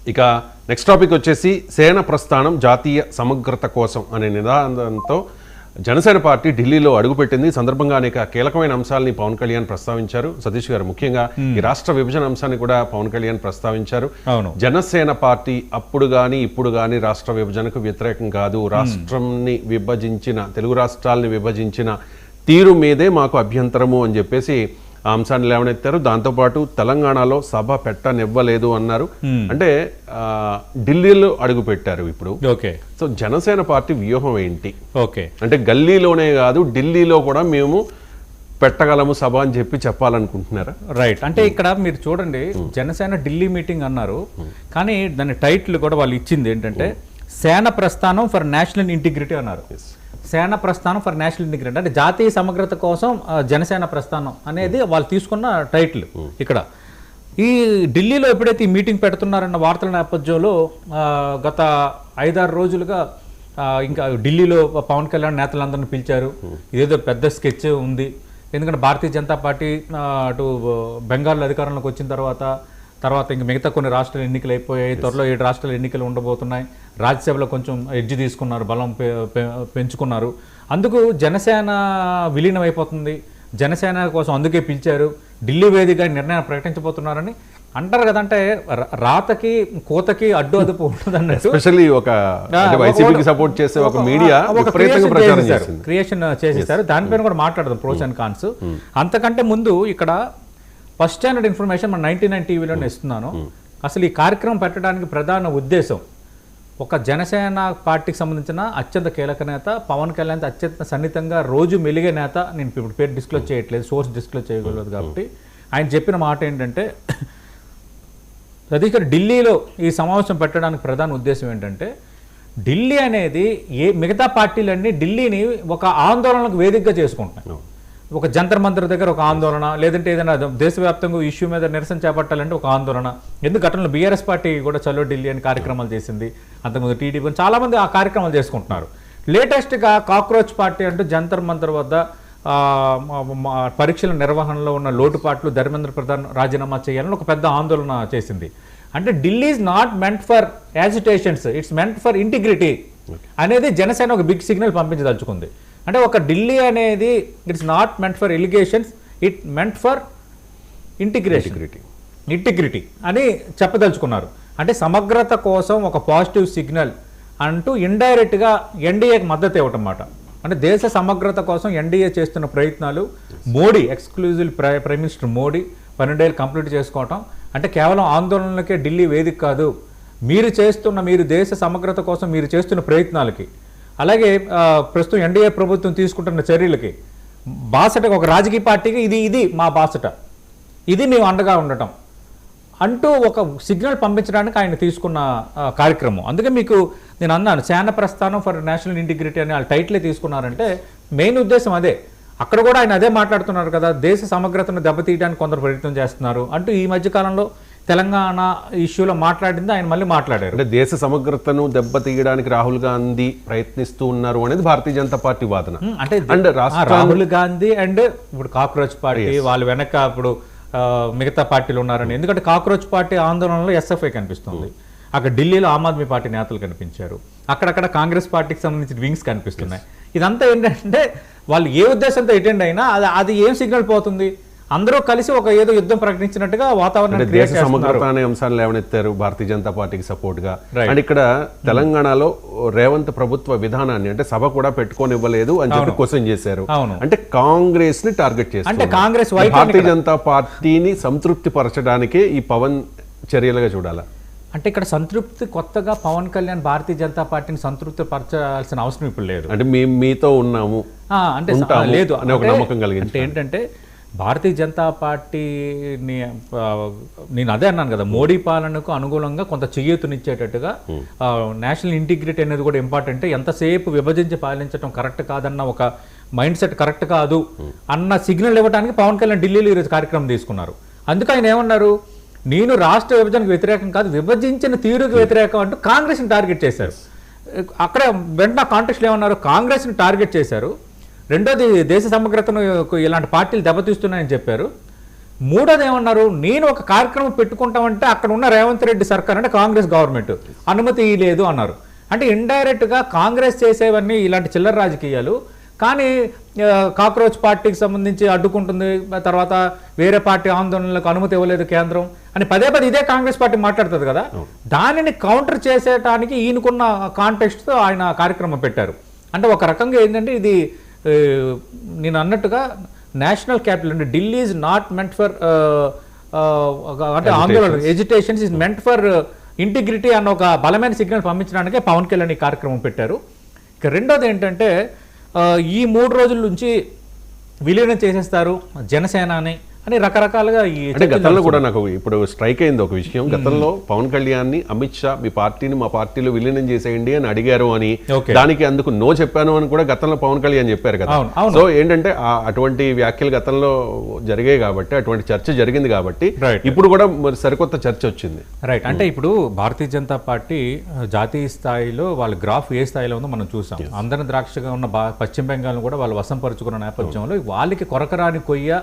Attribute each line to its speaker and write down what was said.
Speaker 1: ఇక next topic వచ్చేసి సేన ప్రస్థానం జాతీయ సమగ్రత కోసం అనే నినాదంతో జనసేన పార్టీ ఢిల్లీలో అడుగుపెట్టింది. సందర్భంగా అనేక కీలకమైన అంశాలని పవన్ కళ్యాణ్ ప్రస్తావించారు. సతీష్ గారు ముఖ్యంగా ఈ రాష్ట్ర విభజన అంశాన్ని కూడా పవన్ కళ్యాణ్ ప్రస్తావించారు. జనసేన పార్టీ అప్పుడు గాని ఇప్పుడు గాని రాష్ట్ర విభజనకు వ్యతిరేకం కాదు. రాష్ట్రంని విభజించిన తెలుగు రాష్ట్రాలని విభజించిన తీరు మీదే మాకు అభ్యంతరము అని చెప్పేసి ఆ అంశాన్ని లేవనెత్తారు. దాంతోపాటు తెలంగాణలో సభ పెట్టనివ్వలేదు అన్నారు. అంటే ఢిల్లీలో అడుగు పెట్టారు ఇప్పుడు. సో జనసేన పార్టీ వ్యూహం ఏంటి? అంటే గల్లీలోనే కాదు ఢిల్లీలో కూడా మేము పెట్టగలము సభ అని చెప్పాలనుకుంటున్నారా?
Speaker 2: రైట్. అంటే ఇక్కడ మీరు చూడండి, జనసేన ఢిల్లీ మీటింగ్ అన్నారు, కానీ దాని టైటిల్ కూడా వాళ్ళు ఇచ్చింది ఏంటంటే సేన ప్రస్థానం ఫర్ నేషనల్ ఇంటిగ్రిటీ అన్నారు. సేన ప్రస్థానం ఫర్ నేషనల్ ఇంటిగ్రిటీ అంటే జాతీయ సమగ్రత కోసం జనసేన ప్రస్థానం అనేది వాళ్ళు తీసుకున్న టైటిల్. ఇక్కడ ఈ ఢిల్లీలో ఎప్పుడైతే ఈ మీటింగ్ పెడుతున్నారన్న వార్తల నేపథ్యంలో గత 5-6 రోజులుగా ఇంకా ఢిల్లీలో పవన్ కళ్యాణ్ నేతలందరినీ పిలిచారు. ఇదేదో పెద్ద స్కెచ్ ఉంది. ఎందుకంటే భారతీయ జనతా పార్టీ అటు బెంగాల్ అధికారంలోకి వచ్చిన తర్వాత ఇంక మిగతా కొన్ని రాష్ట్రాలు ఎన్నికలు అయిపోయాయి. త్వరలో 7 రాష్ట్రాల ఎన్నికలు ఉండబోతున్నాయి. రాజ్యసభలో కొంచెం ఎడ్జ్ తీసుకున్నారు, బలం పెంచుకున్నారు. అందుకు జనసేన విలీనం అయిపోతుంది, జనసేన కోసం అందుకే పిలిచారు, ఢిల్లీ వేదికగా నిర్ణయం ప్రకటించబోతున్నారని అంటారు కదా. అంటే రాతకి కోతకి అడ్డు అదుపు ఉంటుంది అన్నట్టు.
Speaker 1: ఎస్పెషల్లీ ఒక వైసీపీకి సపోర్ట్ చేసే ఒక మీడియా
Speaker 2: క్రియేషన్ చేసేసారు. దానిపైన కూడా మాట్లాడదాం, ప్రోస్ అండ్ కాన్స్. అంతకంటే ముందు ఇక్కడ ఫస్ట్ స్టాండర్డ్ ఇన్ఫర్మేషన్ మన 99 టీవీలోనే ఇస్తున్నాను. అసలు ఈ కార్యక్రమం పెట్టడానికి ప్రధాన ఉద్దేశం ఒక జనసేన పార్టీకి సంబంధించిన అత్యంత కీలక నేత పవన్ కళ్యాణ్ అత్యంత సన్నిహితంగా రోజు మెలిగే నేత, నేను ఇప్పుడు పేరు డిస్క్లోజ్ చేయట్లేదు, సోర్స్ డిస్క్లోజ్ చేయగలదు కాబట్టి ఆయన చెప్పిన మాట ఏంటంటే సతీష్ గారు, ఢిల్లీలో ఈ సమావేశం పెట్టడానికి ప్రధాన ఉద్దేశం ఏంటంటే ఢిల్లీ అనేది మిగతా పార్టీలన్నీ ఢిల్లీని ఒక ఆందోళనకు వేదికగా చేసుకుంటున్నాయి. ఒక జంతర్ మంతర్ దగ్గర ఒక ఆందోళన, లేదంటే ఏదైనా దేశవ్యాప్తంగా ఇష్యూ మీద నిరసన చేపట్టాలంటే ఒక ఆందోళన. ఎందుకు గతంలో బీఆర్ఎస్ పార్టీ కూడా చలో ఢిల్లీ అని కార్యక్రమాలు చేసింది, అంతకుముందు టీడీపీ చాలా మంది ఆ కార్యక్రమాలు చేసుకుంటున్నారు. లేటెస్ట్గా కాక్రోచ్ పార్టీ అంటూ జంతర్ మంతర్ వద్ద పరీక్షల నిర్వహణలో ఉన్న లోటుపాట్లు ధర్మేంద్ర ప్రధాన్ రాజీనామా చేయాలని ఒక పెద్ద ఆందోళన చేసింది. అంటే Delhi is not meant for agitations, it's meant for integrity అనేది జనసేన ఒక బిగ్ సిగ్నల్ పంపించదలుచుకుంది. అంటే ఒక ఢిల్లీ అనేది it's not meant for allegations, it meant for integrity అని చెప్పదలుచుకున్నారు. అంటే సమగ్రత కోసం ఒక పాజిటివ్ సిగ్నల్ అంటూ ఇండైరెక్ట్గా ఎన్డీఏకి మద్దతు ఇవ్వటం అన్నమాట. అంటే దేశ సమగ్రత కోసం ఎన్డీఏ చేస్తున్న ప్రయత్నాలు, Modi exclusive prime minister Modi 12 ఏళ్ళు కంప్లీట్ చేసుకోవటం, అంటే కేవలం ఆందోళనలకే ఢిల్లీ వేదిక కాదు, మీరు దేశ సమగ్రత కోసం మీరు చేస్తున్న ప్రయత్నాలకి, అలాగే ప్రస్తుతం ఎన్డీఏ ప్రభుత్వం తీసుకుంటున్న చర్యలకి బాసటగా ఒక రాజకీయ పార్టీకి ఇది మా బాసట, ఇది మేము అండగా ఉండటం అంటూ ఒక సిగ్నల్ పంపించడానికి ఆయన తీసుకున్న కార్యక్రమం. అందుకే మీకు నేను అన్నాను, సేన ప్రస్థానం ఫర్ నేషనల్ ఇంటిగ్రిటీ అని వాళ్ళ టైటిలే తీసుకున్నారంటే మెయిన్ ఉద్దేశం అదే. అక్కడ కూడా ఆయన అదే మాట్లాడుతున్నారు కదా, దేశ సమగ్రతను దెబ్బతీయడానికి కొందరు ప్రయత్నం చేస్తున్నారు అంటూ ఈ మధ్యకాలంలో తెలంగాణ ఇష్యూలో మాట్లాడింది ఆయన మళ్ళీ మాట్లాడారు.
Speaker 1: అంటే దేశ సమగ్రతను దెబ్బతీయడానికి రాహుల్ గాంధీ ప్రయత్నిస్తూ ఉన్నారు అనేది భారతీయ జనతా పార్టీ వాదన.
Speaker 2: అంటే రాహుల్ గాంధీ అండ్ ఇప్పుడు కాక్రోచ్ పార్టీ వాళ్ళు వెనక ఇప్పుడు మిగతా పార్టీలు ఉన్నారని. ఎందుకంటే కాక్రోచ్ పార్టీ ఆందోళనలో ఎస్ఎఫ్ఐ కనిపిస్తుంది, అక్కడ ఢిల్లీలో ఆమ్ ఆద్మీ పార్టీ నేతలు కనిపించారు, అక్కడక్కడ కాంగ్రెస్ పార్టీకి సంబంధించిన వింగ్స్ కనిపిస్తున్నాయి. ఇదంతా ఏంటంటే వాళ్ళు ఏ ఉద్దేశంతో అటెండ్ అయినా అది ఏం సిగ్నల్ పోతుంది, అందరూ కలిసి ఒక ఏదో యుద్ధం ప్రకటించినట్టుగా వాతావరణం
Speaker 1: దేశ సమగ్రత అనే అంశాన్ని లేవనెత్తారు భారతీయ జనతా పార్టీకి సపోర్ట్ గా. అండ్ ఇక్కడ తెలంగాణలో రేవంత్ ప్రభుత్వ విధానాన్ని అంటే సభ కూడా పెట్టుకోనివ్వలేదు అని చెప్పి క్వశ్చన్ చేశారు. అంటే కాంగ్రెస్ ని టార్గెట్ చేస్తారు.
Speaker 2: అంటే కాంగ్రెస్
Speaker 1: భారతీయ జనతా పార్టీని సంతృప్తి పరచడానికి ఈ పవన్ చర్యలుగా చూడాలా?
Speaker 2: అంటే ఇక్కడ సంతృప్తి కొత్తగా పవన్ కళ్యాణ్ భారతీయ జనతా పార్టీని సంతృప్తి పరచాల్సిన అవసరం ఇప్పుడు లేదు.
Speaker 1: అంటే మీతో ఉన్నాము
Speaker 2: అంటే లేదు అనే ఒక నమ్మకం కలిగింది. అంటే ఏంటంటే భారతీయ జనతా పార్టీని నేను అదే అన్నాను కదా, మోడీ పాలనకు అనుగుణంగా కొంత చేయూతనిచ్చేటట్టుగా నేషనల్ ఇంటిగ్రిటీ అనేది కూడా ఇంపార్టెంట్. ఎంతసేపు విభజించి పాలించడం కరెక్ట్ కాదన్న ఒక మైండ్ సెట్ కరెక్ట్ కాదు అన్న సిగ్నల్ ఇవ్వడానికి పవన్ కళ్యాణ్ ఢిల్లీలో ఈరోజు కార్యక్రమం తీసుకున్నారు. అందుకు ఆయన ఏమన్నారు, నేను రాష్ట్ర విభజనకు వ్యతిరేకం కాదు, విభజించిన తీరుకు వ్యతిరేకం అంటూ కాంగ్రెస్ని టార్గెట్ చేశారు. అక్కడ వెంటనే కాంటెక్స్లో ఏమన్నారు, కాంగ్రెస్ని టార్గెట్ చేశారు. రెండోది దేశ సమగ్రతను ఇలాంటి పార్టీలు దెబ్బతీస్తున్నాయని చెప్పారు. మూడోది ఏమన్నారు, నేను ఒక కార్యక్రమం పెట్టుకుంటామంటే అక్కడ ఉన్న రేవంత్ రెడ్డి సర్కార్ అంటే కాంగ్రెస్ గవర్నమెంట్ అనుమతి లేదు అన్నారు. అంటే ఇండైరెక్ట్ గా కాంగ్రెస్ చేసేవన్నీ ఇలాంటి చిల్లర రాజకీయాలు, కానీ కాక్రోచ్ పార్టీకి సంబంధించి అడ్డుకుంటుంది, తర్వాత వేరే పార్టీ ఆందోళనలకు అనుమతి ఇవ్వలేదు కేంద్రం అని పదే పదే ఇదే కాంగ్రెస్ పార్టీ మాట్లాడుతుంది కదా. దానిని కౌంటర్ చేసేటానికి ఈయనకున్న కాంటెక్స్ట్తో ఆయన కార్యక్రమం పెట్టారు. అంటే ఒక రకంగా ఏంటంటే ఇది నేను అన్నట్టుగా నేషనల్ క్యాపిటల్ అంటే Delhi is not meant for అంటే ఆందోళన agitations is meant for integrity అన్న ఒక బలమైన సిగ్నల్ పంపించడానికే పవన్ కళ్యాణ్ ఈ కార్యక్రమం పెట్టారు. ఇక రెండోది ఏంటంటే ఈ 3 రోజుల నుంచి విలీనం చేసేస్తారు జనసేనని అని రకరకాలుగా ఈ
Speaker 1: అంటే గతంలో కూడా నాకు ఇప్పుడు స్ట్రైక్ అయింది ఒక విషయం. గతంలో పవన్ కళ్యాణ్ ని అమిత్ షా మీ పార్టీని మా పార్టీలో విలీనం చేసేయండి అని అడిగారు అని, దానికి అందుకు నో చెప్పాను అని కూడా గతంలో పవన్ కళ్యాణ్ చెప్పారు కదా. సో ఏంటంటే అటువంటి వ్యాఖ్యలు గతంలో జరిగాయి కాబట్టి, అటువంటి చర్చ జరిగింది కాబట్టి ఇప్పుడు కూడా సరికొత్త చర్చ వచ్చింది.
Speaker 2: రైట్. అంటే ఇప్పుడు భారతీయ జనతా పార్టీ జాతీయ స్థాయిలో వాళ్ళ గ్రాఫ్ ఏ స్థాయిలో ఉందో మనం చూసాం. అందరి ద్రాక్షగా ఉన్న పశ్చిమ బెంగాల్ కూడా వాళ్ళు వశంపరుచుకున్న నేపథ్యంలో వాళ్ళకి కొరకరాని కొయ్య